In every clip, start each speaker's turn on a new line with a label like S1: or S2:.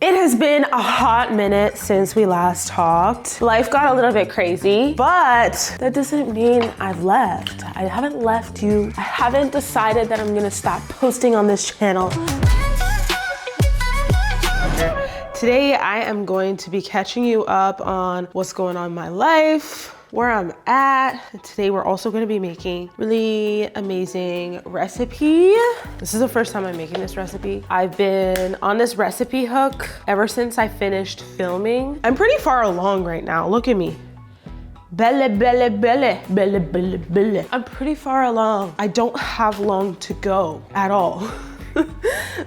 S1: It has been a hot minute since we last talked. Life got a little bit crazy, but that doesn't mean I've left. I haven't left you. I haven't decided that I'm gonna stop posting on this channel. Today, I am going to be catching you up on what's going on in my life, where I'm at. Today, we're also gonna be making really amazing recipe. This is the first time I'm making this recipe. I've been on this recipe hook ever since I finished filming. I'm pretty far along right now, look at me. Belle, belle, belle, belle, belle, belle. I'm pretty far along. I don't have long to go at all.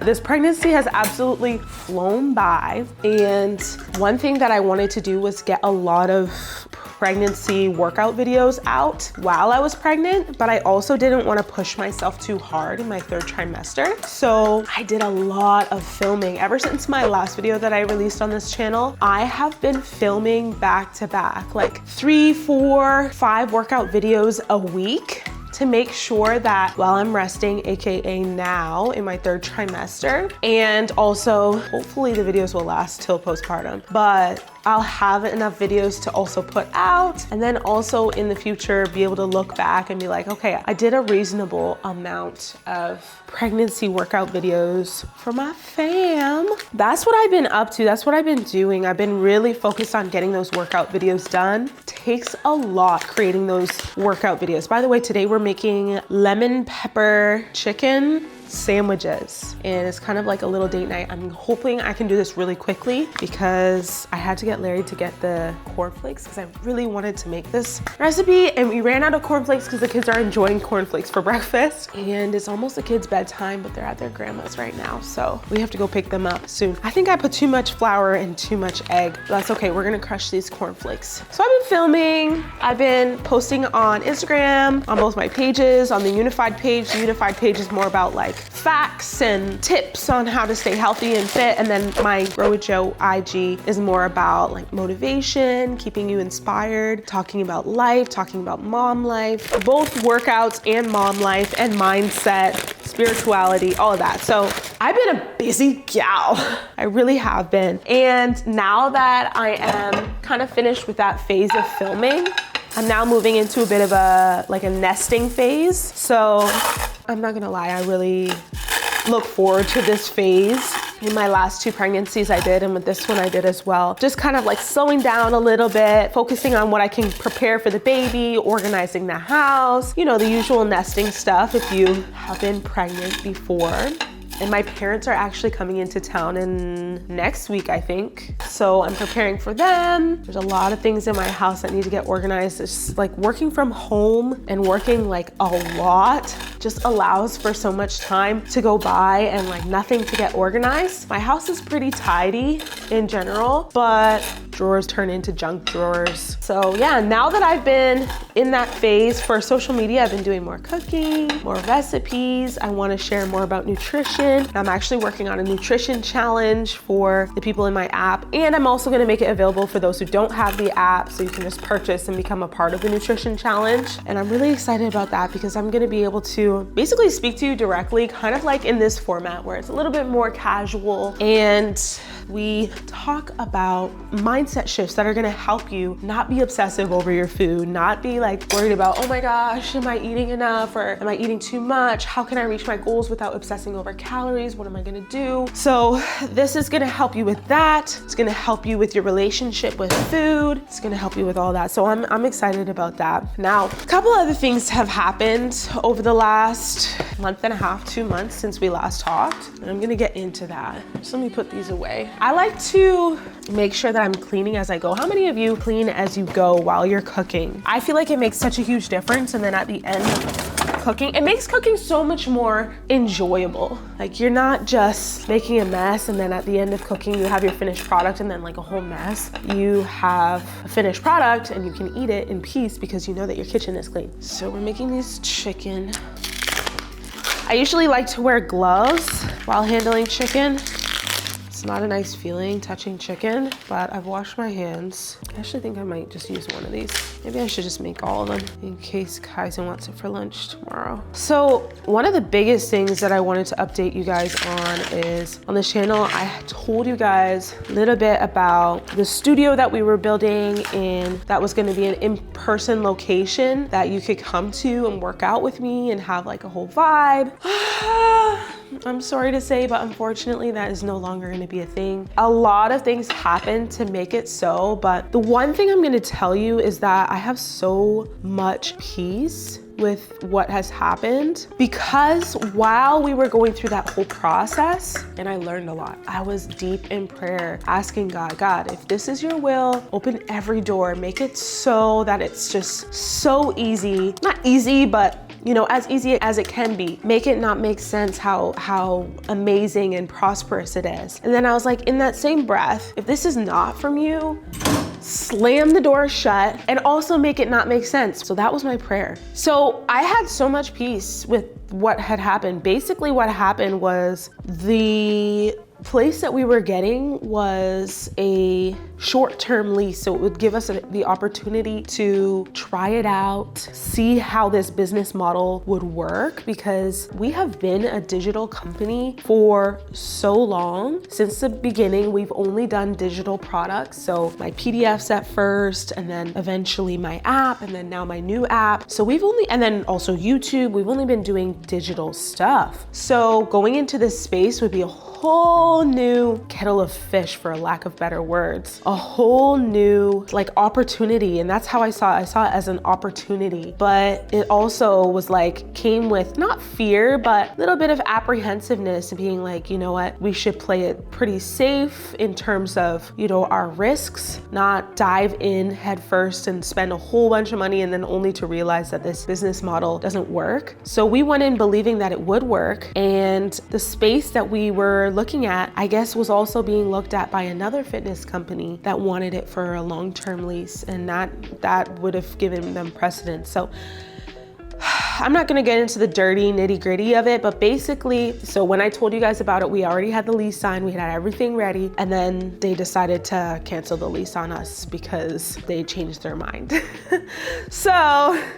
S1: This pregnancy has absolutely flown by, and one thing that I wanted to do was get a lot of pregnancy workout videos out while I was pregnant, but I also didn't want to push myself too hard in my third trimester. So I did a lot of filming. Ever since my last video that I released on this channel, I have been filming back to back, like 3, 4, 5 workout videos a week, to make sure that while I'm resting, AKA now in my third trimester, and also hopefully the videos will last till postpartum, but I'll have enough videos to also put out, and then also in the future be able to look back and be like, okay, I did a reasonable amount of pregnancy workout videos for my fam. That's what I've been up to. That's what I've been doing. I've been really focused on getting those workout videos done. It takes a lot creating those workout videos. By the way, today we're making lemon pepper chicken sandwiches, and it's kind of like a little date night. I'm hoping I can do this really quickly because I had to get Larry to get the cornflakes because I really wanted to make this recipe, and we ran out of cornflakes because the kids are enjoying cornflakes for breakfast, and it's almost the kids' bedtime, but they're at their grandma's right now, so we have to go pick them up soon. I think I put too much flour and too much egg, but that's okay. We're gonna crush these cornflakes. So I've been filming, I've been posting on Instagram, on both my pages, on the Unified page. The Unified page is more about like facts and tips on how to stay healthy and fit, and then my Grow with Joe IG is more about like motivation, keeping you inspired, talking about life, talking about mom life, both workouts and mom life and mindset, spirituality, all of that. So I've been a busy gal. I really have been. And now that I am kind of finished with that phase of filming, I'm now moving into a bit of a nesting phase. So I'm not gonna lie, I really look forward to this phase. In my last 2 pregnancies I did, and with this one I did as well. Just kind of like slowing down a little bit, focusing on what I can prepare for the baby, organizing the house, you know, the usual nesting stuff if you have been pregnant before. And my parents are actually coming into town in next week, I think. So I'm preparing for them. There's a lot of things in my house that need to get organized. It's like working from home and working like a lot just allows for so much time to go by and like nothing to get organized. My house is pretty tidy in general, but drawers turn into junk drawers. So yeah, now that I've been in that phase for social media, I've been doing more cooking, more recipes. I want to share more about nutrition. I'm actually working on a nutrition challenge for the people in my app, and I'm also going to make it available for those who don't have the app, so you can just purchase and become a part of the nutrition challenge. And I'm really excited about that because I'm going to be able to basically speak to you directly, kind of like in this format where it's a little bit more casual, and we talk about mindset shifts that are gonna help you not be obsessive over your food, not be like worried about, oh my gosh, am I eating enough or am I eating too much? How can I reach my goals without obsessing over calories? What am I gonna do? So this is gonna help you with that. It's gonna help you with your relationship with food. It's gonna help you with all that. So I'm excited about that. Now, a couple other things have happened over the last month and a half, 2 months since we last talked, and I'm gonna get into that. So let me put these away. I like to make sure that I'm cleaning as I go. How many of you clean as you go while you're cooking? I feel like it makes such a huge difference, and then at the end of cooking, it makes cooking so much more enjoyable. Like you're not just making a mess and then at the end of cooking you have your finished product and then like a whole mess. You have a finished product and you can eat it in peace because you know that your kitchen is clean. So we're making these chicken. I usually like to wear gloves while handling chicken. It's not a nice feeling touching chicken, but I've washed my hands. I actually think I might just use one of these. Maybe I should just make all of them in case Kaizen wants it for lunch tomorrow. So one of the biggest things that I wanted to update you guys on is on this channel, I told you guys a little bit about the studio that we were building in that was going to be an in-person location that you could come to and work out with me and have like a whole vibe. I'm sorry to say, but unfortunately that is no longer going to be a thing. A lot of things happened to make it so, but the one thing I'm going to tell you is that I have so much peace with what has happened, because while we were going through that whole process, and I learned a lot, I was deep in prayer asking God, if this is your will, open every door, make it so that it's just so easy, not easy, but you know, as easy as it can be. Make it not make sense how amazing and prosperous it is. And then I was like, in that same breath, if this is not from you, slam the door shut and also make it not make sense. So that was my prayer. So I had so much peace with what had happened. Basically what happened was the place that we were getting was a short-term lease, so it would give us the opportunity to try it out, see how this business model would work, because we have been a digital company for so long. Since the beginning, we've only done digital products, so my PDFs at first, and then eventually my app, and then now my new app. So and then also YouTube, we've only been doing digital stuff. So going into this space would be a whole new kettle of fish, for a lack of better words, a whole new like opportunity. And that's how I saw it as an opportunity, but it also was like, came with not fear, but a little bit of apprehensiveness, being like, you know what, we should play it pretty safe in terms of, you know, our risks, not dive in head first and spend a whole bunch of money and then only to realize that this business model doesn't work. So we went in believing that it would work, and the space that we were looking at, I guess, was also being looked at by another fitness company that wanted it for a long-term lease, and that would have given them precedence. So I'm not gonna get into the dirty nitty gritty of it, but basically, so when I told you guys about it, we already had the lease signed, we had everything ready, and then they decided to cancel the lease on us because they changed their mind. So,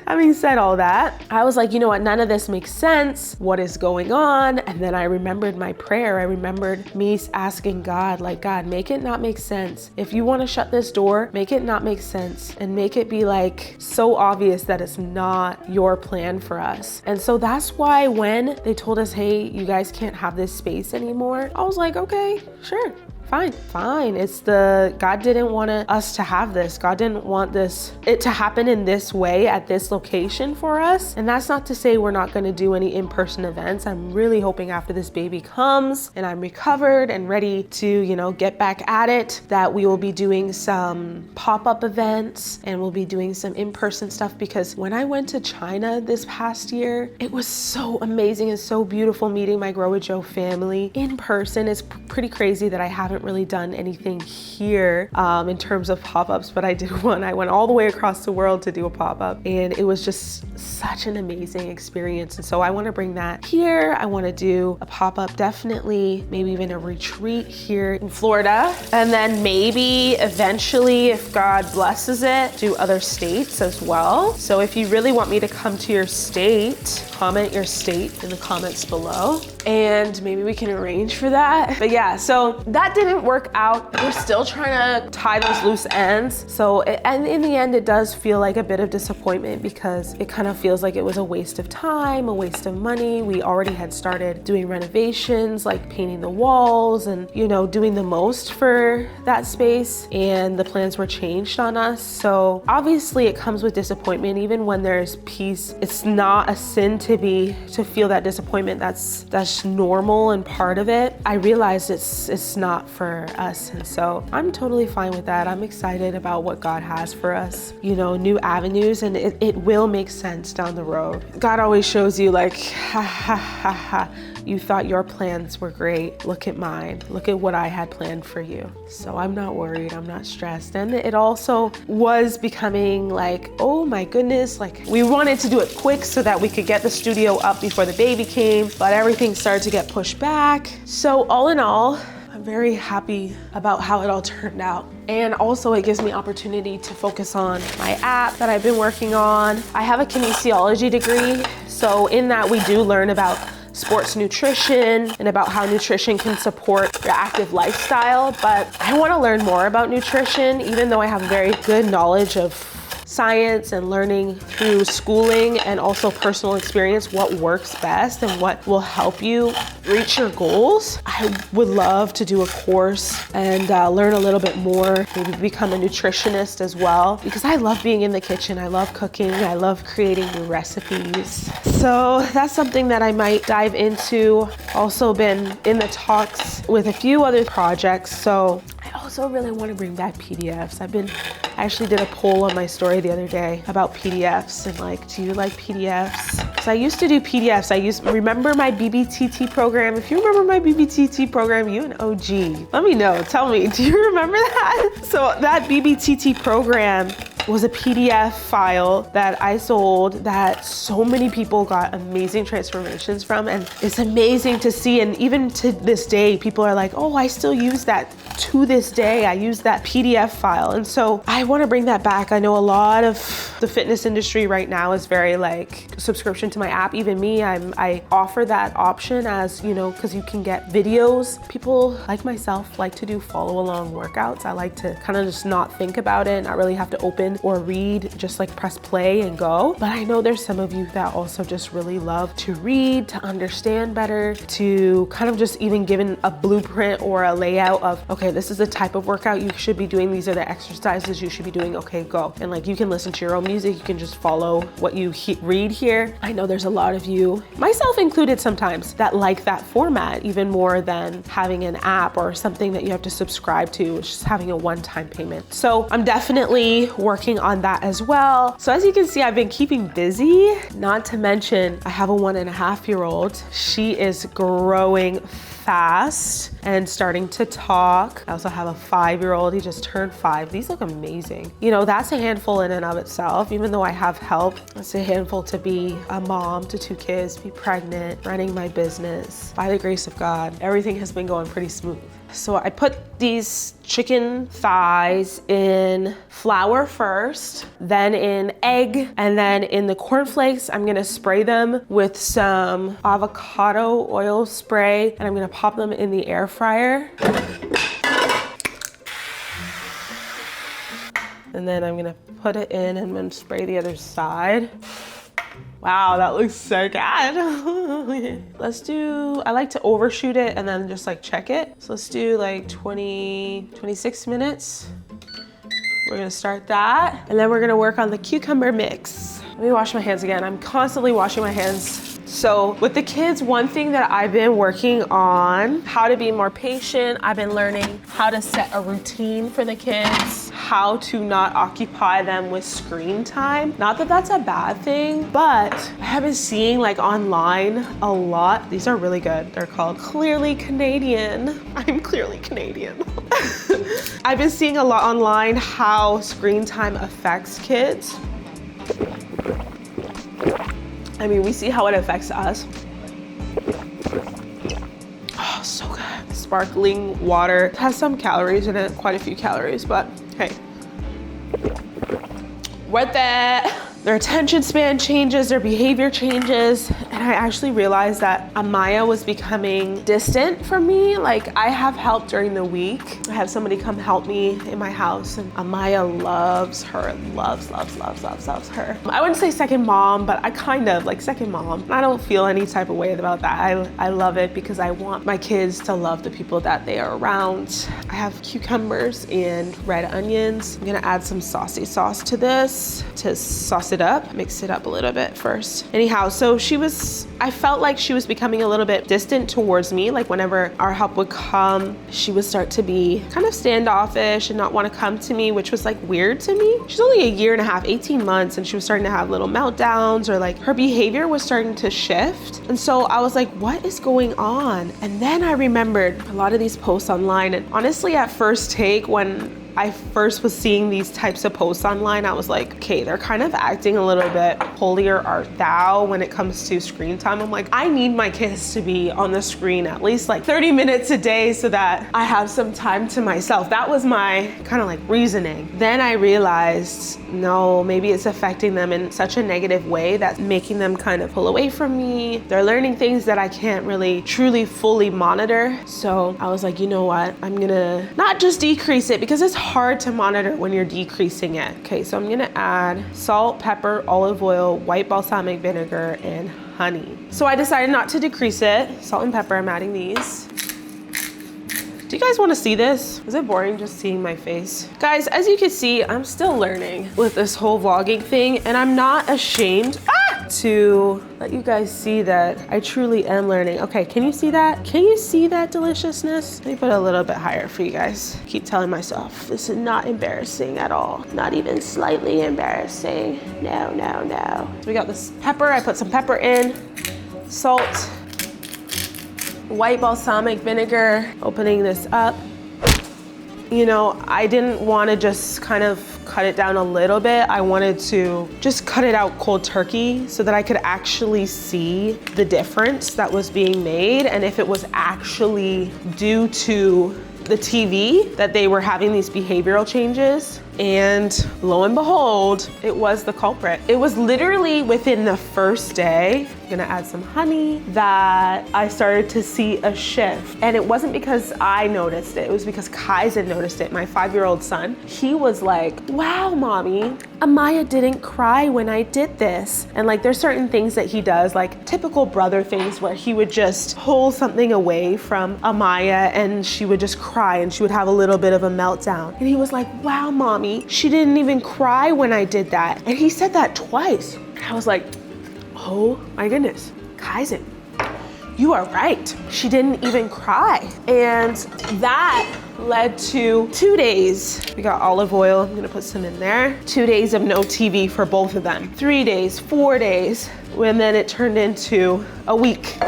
S1: having said all that, I was like, you know what, none of this makes sense. What is going on? And then I remembered my prayer. I remembered me asking God, like, God, make it not make sense. If you wanna shut this door, make it not make sense, and make it be like so obvious that it's not your plan for us. And so that's why when they told us, hey, you guys can't have this space anymore, I was like, okay, sure. Fine. It's God didn't want us to have this. God didn't want it to happen in this way at this location for us. And that's not to say we're not going to do any in-person events. I'm really hoping after this baby comes and I'm recovered and ready to, you know, get back at it, that we will be doing some pop-up events and we'll be doing some in-person stuff, because when I went to China this past year, it was so amazing and so beautiful meeting my Grow with Joe family in person. It's pretty crazy that I haven't really done anything here in terms of pop-ups, but I did one. I went all the way across the world to do a pop-up, and it was just such an amazing experience. And so I want to bring that here. I want to do a pop-up, definitely maybe even a retreat here in Florida, and then maybe eventually, if God blesses it, do other states as well. So if you really want me to come to your state, comment your state in the comments below, and maybe we can arrange for that. But yeah, so that didn't work out. We're still trying to tie those loose ends. So, and in the end, it does feel like a bit of disappointment, because it kind of feels like it was a waste of time, a waste of money. We already had started doing renovations, like painting the walls and, you know, doing the most for that space, and the plans were changed on us. So obviously it comes with disappointment. Even when there's peace, it's not a sin to feel that disappointment. That's normal and part of it. I realized it's not for us, and so I'm totally fine with that. I'm excited about what God has for us, you know, new avenues, and it will make sense down the road. God always shows you like, ha ha ha ha, you thought your plans were great. Look at mine. Look at what I had planned for you. So I'm not worried. I'm not stressed. And it also was becoming like, oh my goodness, like we wanted to do it quick so that we could get the studio up before the baby came, but everything started to get pushed back. So all in all, I'm very happy about how it all turned out. And also it gives me opportunity to focus on my app that I've been working on. I have a kinesiology degree, so in that we do learn about sports nutrition and about how nutrition can support your active lifestyle. But I want to learn more about nutrition, even though I have very good knowledge of science and learning through schooling and also personal experience what works best and what will help you reach your goals. I would love to do a course and learn a little bit more, maybe become a nutritionist as well, because I love being in the kitchen. I love cooking. I love creating new recipes. So that's something that I might dive into. Also been in the talks with a few other projects. So I also really want to bring back PDFs. I actually did a poll on my story the other day about PDFs and like, do you like PDFs? So I used to do PDFs. Remember my BBTT program? If you remember my BBTT program, you an OG. Let me know, tell me, do you remember that? So that BBTT program was a PDF file that I sold that so many people got amazing transformations from, and it's amazing to see. And even to this day, people are like, oh, I still use that. To this day, I use that PDF file. And so I want to bring that back. I know a lot of the fitness industry right now is very like subscription to my app. Even me, I offer that option as, you know, because you can get videos. People like myself like to do follow along workouts. I like to kind of just not think about it, not really have to open or read, just like press play and go. But I know there's some of you that also just really love to read, to understand better, to kind of just even given a blueprint or a layout of, okay, this is the type of workout you should be doing. These are the exercises you should be doing. Okay, go. And like, you can listen to your own music. You can just follow what you read here. I know there's a lot of you, myself included sometimes, that like that format even more than having an app or something that you have to subscribe to, just having a one-time payment. So I'm definitely working on that as well. So as you can see, I've been keeping busy, not to mention I have a 1.5-year-old. She is growing fast and starting to talk. I also have a 5-year-old. He just turned 5. These look amazing. You know, that's a handful in and of itself. Even though I have help, it's a handful to be a mom to 2 kids, be pregnant, running my business. By the grace of God, everything has been going pretty smooth. So I put these chicken thighs in flour first, then in egg, and then in the cornflakes, I'm gonna spray them with some avocado oil spray, and I'm gonna pop them in the air fryer. And then I'm gonna put it in and then spray the other side. Wow, that looks so good. I like to overshoot it and then just like check it. So let's do like 26 minutes. We're gonna start that. And then we're gonna work on the cucumber mix. Let me wash my hands again. I'm constantly washing my hands. So with the kids, one thing that I've been working on, how to be more patient. I've been learning how to set a routine for the kids, how to not occupy them with screen time. Not that that's a bad thing, but I have been seeing like online a lot. These are really good. They're called Clearly Canadian. I'm clearly Canadian. I've been seeing a lot online how screen time affects kids. I mean, we see how it affects us. Oh, so good. Sparkling water. It has some calories in it, quite a few calories, but hey. Worth it. Their attention span changes, their behavior changes. And I actually realized that Amaya was becoming distant from me. Like, I have help during the week. I have somebody come help me in my house, and Amaya loves her, loves her. I wouldn't say second mom, but I kind of like second mom. I don't feel any type of way about that. I love it because I want my kids to love the people that they are around. I have cucumbers and red onions. I'm gonna add some saucy sauce to this to sauce it up, mix it up a little bit first. Anyhow, so I felt like she was becoming a little bit distant towards me. Like whenever our help would come, she would start to be kind of standoffish and not want to come to me, which was like weird to me. She's only 1.5 years, 18 months, and she was starting to have little meltdowns, or like her behavior was starting to shift. And so I was like, what is going on? And then I remembered a lot of these posts online, and honestly at first take, when I first was seeing these types of posts online, I was like, okay, they're kind of acting a little bit holier art thou when it comes to screen time. I'm like, I need my kids to be on the screen at least like 30 minutes a day so that I have some time to myself. That was my kind of like reasoning. Then I realized, no, maybe it's affecting them in such a negative way that's making them kind of pull away from me. They're learning things that I can't really truly fully monitor. So I was like, you know what? I'm gonna not just decrease it because it's hard to monitor when you're decreasing it. Okay, so I'm gonna add salt, pepper, olive oil, white balsamic vinegar, and honey. So I decided not to decrease it. Salt and pepper, I'm adding these. Do you guys want to see this? Is it boring just seeing my face? Guys, as you can see, I'm still learning with this whole vlogging thing, and I'm not ashamed to let you guys see that I truly am learning. Okay, can you see that? Can you see that deliciousness? Let me put it a little bit higher for you guys. Keep telling myself, this is not embarrassing at all. Not even slightly embarrassing. No, no, no. So we got this pepper, I put some pepper in, salt, white balsamic vinegar, opening this up. You know, I didn't want to just kind of cut it down a little bit. I wanted to just cut it out cold turkey so that I could actually see the difference that was being made and if it was actually due to the TV that they were having these behavioral changes. And lo and behold, it was the culprit. It was literally within the first day, I'm gonna add some honey, that I started to see a shift. And it wasn't because I noticed it was because Kaizen noticed it, my 5-year-old son. He was like, wow, mommy, Amaya didn't cry when I did this. And like, there's certain things that he does, like typical brother things where he would just pull something away from Amaya and she would just cry and she would have a little bit of a meltdown. And he was like, wow, mommy, she didn't even cry when I did that. And he said that twice. I was like, oh my goodness, Kaizen, you are right. She didn't even cry. And that led to 2 days. We got olive oil, I'm gonna put some in there. 2 days of no TV for both of them. 3 days, 4 days, and then it turned into a week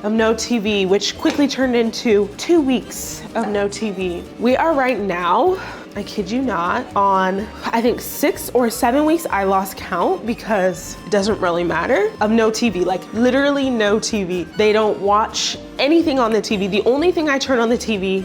S1: of no TV, which quickly turned into 2 weeks of no TV. We are right now, I kid you not, on I think 6 or 7 weeks, I lost count because it doesn't really matter, of no TV, like literally no TV. They don't watch anything on the TV. The only thing I turn on the TV,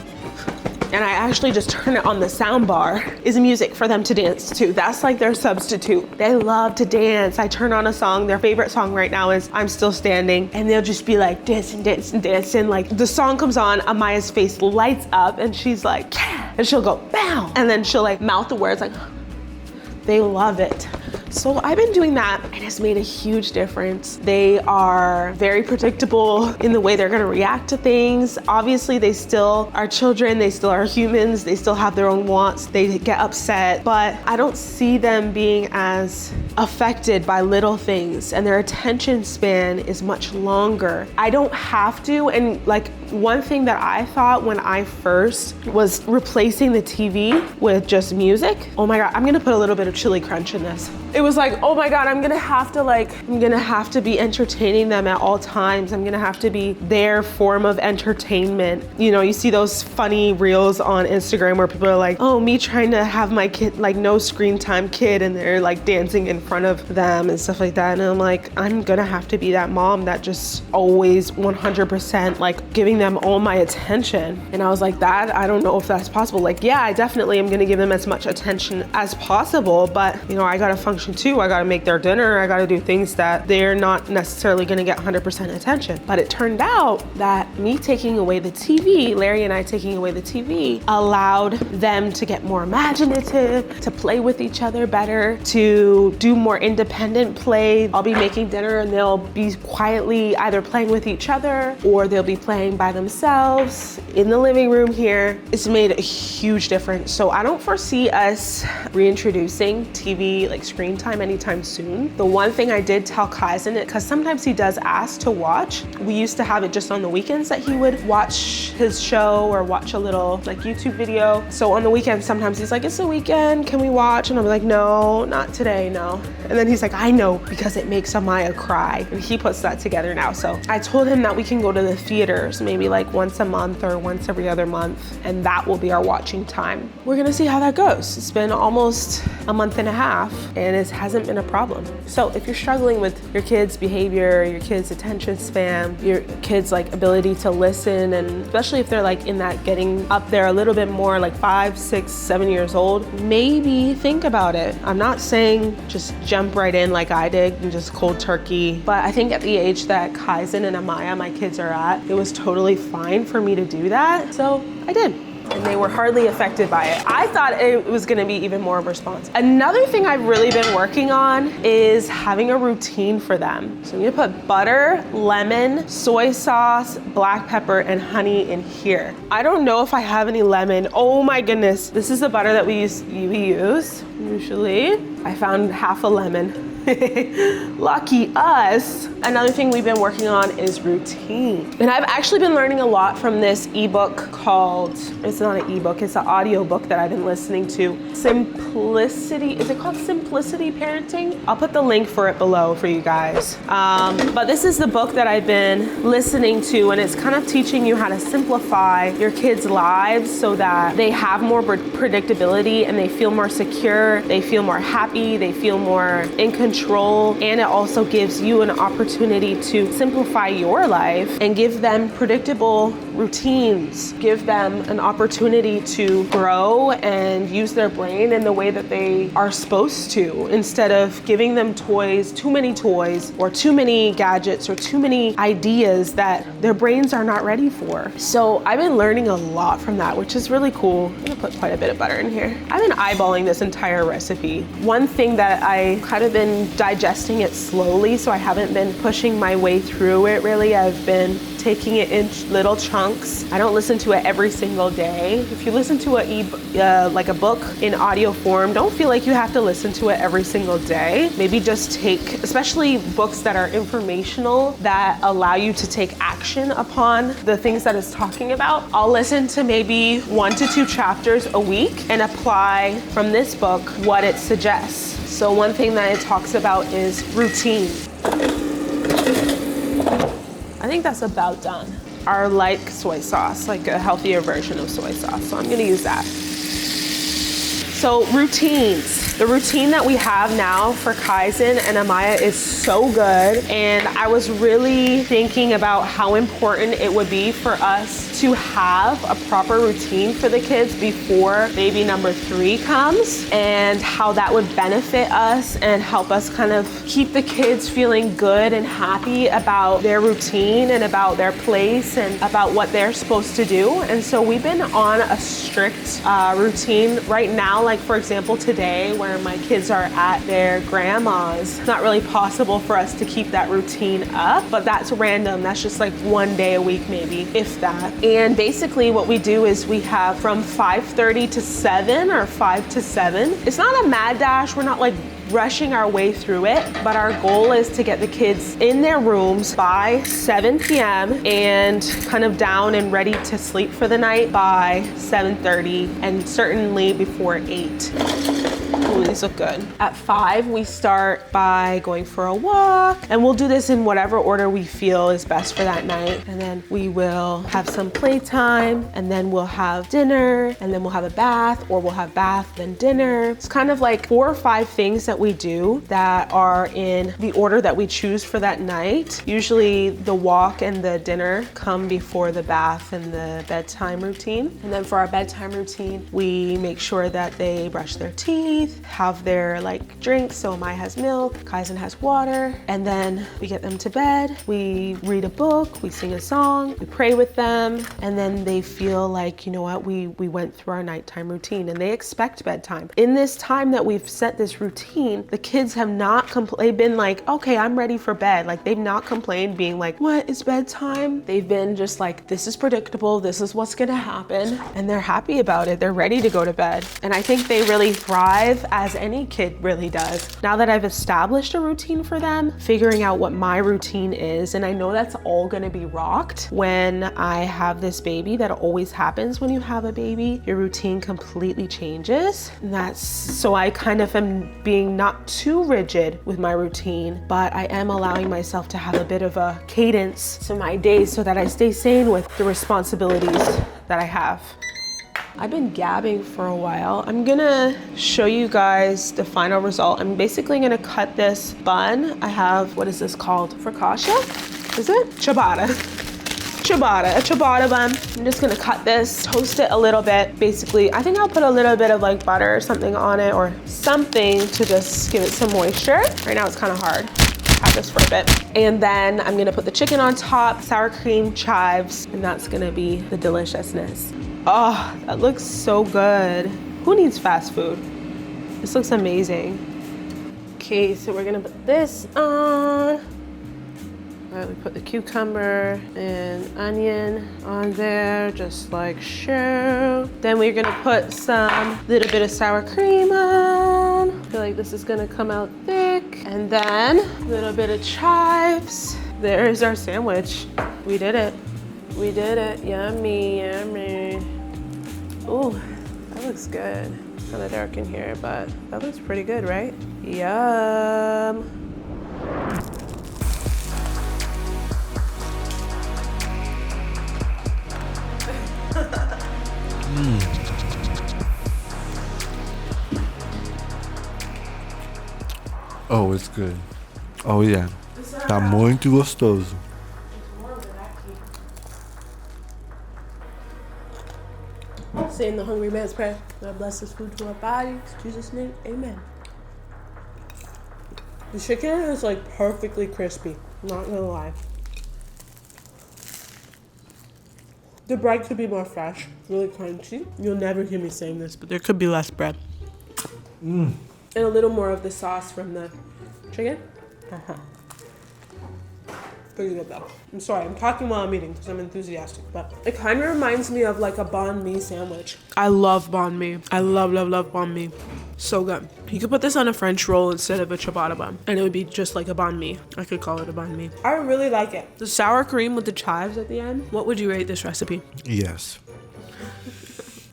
S1: and I actually just turn it on the sound bar, is music for them to dance to. That's like their substitute. They love to dance. I turn on a song, their favorite song right now is I'm Still Standing, and they'll just be like dancing, dancing, dancing. Like the song comes on, Amaya's face lights up and she's like, yeah, and she'll go, bow, and then she'll like mouth the words like, they love it. So I've been doing that and it's made a huge difference. They are very predictable in the way they're gonna react to things. Obviously, they still are children, they still are humans, they still have their own wants, they get upset, but I don't see them being as affected by little things and their attention span is much longer. I don't have to, and like one thing that I thought when I first was replacing the TV with just music, oh my God, I'm gonna put a little bit of chili crunch in this. It was like, oh my God, I'm gonna have to be entertaining them at all times. I'm gonna have to be their form of entertainment. You know, you see those funny reels on Instagram where people are like, oh, me trying to have my kid, like no screen time kid, and they're like dancing in front of them and stuff like that. And I'm like, I'm gonna have to be that mom that just always 100% like giving them all my attention. And I was like, that, I don't know if that's possible. Like, yeah, I definitely am gonna give them as much attention as possible, but you know, I gotta function too. I gotta make their dinner. I gotta do things that they're not necessarily gonna get 100% attention. But it turned out that me taking away the TV, Larry and I taking away the TV, allowed them to get more imaginative, to play with each other better, to do more independent play. I'll be making dinner and they'll be quietly either playing with each other or they'll be playing by themselves in the living room here. It's made a huge difference. So I don't foresee us reintroducing TV, like screen time, anytime soon. The one thing I did tell Kaizen, because sometimes he does ask to watch. We used to have it just on the weekends that he would watch his show or watch a little like YouTube video. So on the weekends, sometimes he's like, it's the weekend, can we watch? And I'm like, no, not today, no. And then he's like, I know, because it makes Amaya cry. And he puts that together now. So I told him that we can go to the theaters, maybe maybe like once a month or once every other month, and that will be our watching time. We're gonna see how that goes. It's been almost a month and a half and it hasn't been a problem. So if you're struggling with your kids' behavior, your kids' attention span, your kids' like ability to listen, and especially if they're like in that getting up there a little bit more, like 5, 6, 7 years old, maybe think about it. I'm not saying just jump right in like I did and just cold turkey, but I think at the age that Kaizen and Amaya, my kids, are at, it was totally fine for me to do that. So I did. And they were hardly affected by it. I thought it was gonna be even more of a response. Another thing I've really been working on is having a routine for them. So I'm gonna put butter, lemon, soy sauce, black pepper, and honey in here. I don't know if I have any lemon. Oh my goodness. This is the butter that we use usually. I found half a lemon. Lucky us. Another thing we've been working on is routine. And I've actually been learning a lot from this ebook called, it's not an ebook, it's an audio book that I've been listening to. Simplicity, is it called Simplicity Parenting? I'll put the link for it below for you guys. But this is the book that I've been listening to, and it's kind of teaching you how to simplify your kids' lives so that they have more predictability and they feel more secure, they feel more happy, they feel more in control, and it also gives you an opportunity to simplify your life and give them predictable routines, give them an opportunity to grow and use their brain in the way that they are supposed to, instead of giving them toys, too many toys, or too many gadgets, or too many ideas that their brains are not ready for. So I've been learning a lot from that, which is really cool. I'm gonna put quite a bit of butter in here. I've been eyeballing this entire recipe. One thing that I kind of been digesting it slowly, so I haven't been pushing my way through it really. I've been taking it in little chunks. I don't listen to it every single day. If you listen to like a book in audio form, don't feel like you have to listen to it every single day. Maybe just take, especially books that are informational, that allow you to take action upon the things that it's talking about. I'll listen to maybe 1 to 2 chapters a week and apply from this book what it suggests. So one thing that it talks about is routine. I think that's about done. Our like soy sauce, like a healthier version of soy sauce. So I'm gonna use that. So routines. The routine that we have now for Kaizen and Amaya is so good. And I was really thinking about how important it would be for us to have a proper routine for the kids before baby number 3 comes, and how that would benefit us and help us kind of keep the kids feeling good and happy about their routine and about their place and about what they're supposed to do. And so we've been on a strict routine right now. Like for example, today, where my kids are at their grandma's, it's not really possible for us to keep that routine up, but that's random. That's just like 1 day a week, maybe, if that. And basically what we do is we have from 5:30 to 7 or 5 to 7. It's not a mad dash. We're not like rushing our way through it, but our goal is to get the kids in their rooms by 7 p.m. and kind of down and ready to sleep for the night by 7:30, and certainly before 8. Ooh, these look good. At 5, we start by going for a walk, and we'll do this in whatever order we feel is best for that night. And then we will have some playtime, and then we'll have dinner, and then we'll have a bath, or we'll have bath, then dinner. It's kind of like 4 or 5 things that we do that are in the order that we choose for that night. Usually the walk and the dinner come before the bath and the bedtime routine. And then for our bedtime routine, we make sure that they brush their teeth, have their like drinks. So Amaya has milk, Kaizen has water, and then we get them to bed. We read a book, we sing a song, we pray with them, and then they feel like, you know what, we went through our nighttime routine, and they expect bedtime. In this time that we've set this routine, the kids have not they've been like, okay, I'm ready for bed. Like they've not complained being like, what, is bedtime? They've been just like, this is predictable, this is what's gonna happen, and they're happy about it. They're ready to go to bed. And I think they really thrive as any kid really does. Now that I've established a routine for them, figuring out what my routine is, and I know that's all gonna be rocked when I have this baby. That always happens when you have a baby. Your routine completely changes. And that's, so I kind of am being not too rigid with my routine, but I am allowing myself to have a bit of a cadence to my days so that I stay sane with the responsibilities that I have. I've been gabbing for a while. I'm gonna show you guys the final result. I'm basically gonna cut this bun. I have, what is this called? Focaccia? Is it? Ciabatta. Ciabatta, a ciabatta bun. I'm just gonna cut this, toast it a little bit. Basically, I think I'll put a little bit of like butter or something on it or something to just give it some moisture. Right now it's kind of hard. Have this for a bit. And then I'm gonna put the chicken on top, sour cream, chives, and that's gonna be the deliciousness. Oh, that looks so good. Who needs fast food? This looks amazing. Okay, so we're gonna put this on. All right, we put the cucumber and onion on there, just like so. Then we're gonna put some little bit of sour cream on. I feel like this is gonna come out thick. And then a little bit of chives. There's our sandwich. We did it. We did it. Yummy, yummy. Ooh, that looks good. It's kind of dark in here, but that looks pretty good, right? Yum.
S2: Oh, it's good. Oh yeah. Tá muito gostoso.
S1: Saying the hungry man's prayer. God bless this food to our bodies. In Jesus' name, amen. The chicken is like perfectly crispy. Not gonna lie. The bread could be more fresh, really crunchy. You'll never hear me saying this, but there could be less bread. And a little more of the sauce from the chicken. Pretty good though. I'm sorry, I'm talking while I'm eating because I'm enthusiastic, but it kind of reminds me of like a banh mi sandwich. I love banh mi. I love banh mi. So good. You could put this on a French roll instead of a ciabatta bun, and it would be just like a banh mi. I could call it a banh mi. I really like it. The sour cream with the chives at the end. What would you rate this recipe?
S2: Yes.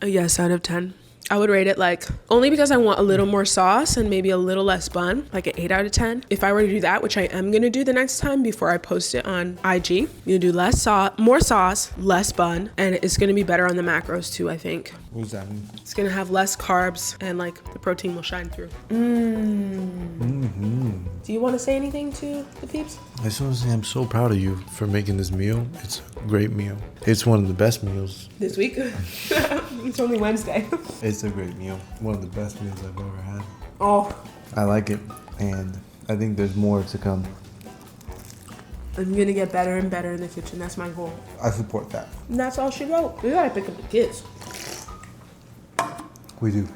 S1: A yes out of 10. I would rate it like, only because I want a little more sauce and maybe a little less bun, like an 8 out of 10. If I were to do that, which I am gonna do the next time before I post it on IG, you do less sauce, more sauce, less bun, and it's gonna be better on the macros too, I think.
S2: What does that mean?
S1: It's gonna have less carbs and like the protein will shine through. Do you wanna say anything to the peeps?
S2: I just want to say I'm so proud of you for making this meal. It's a great meal. It's one of the best meals.
S1: This week? It's only Wednesday.
S2: It's a great meal. One of the best meals I've ever had.
S1: Oh.
S2: I like it, and I think there's more to come.
S1: I'm gonna get better and better in the kitchen. That's my goal.
S2: I support that.
S1: And that's all she wrote. We gotta pick up the kids.
S2: We do.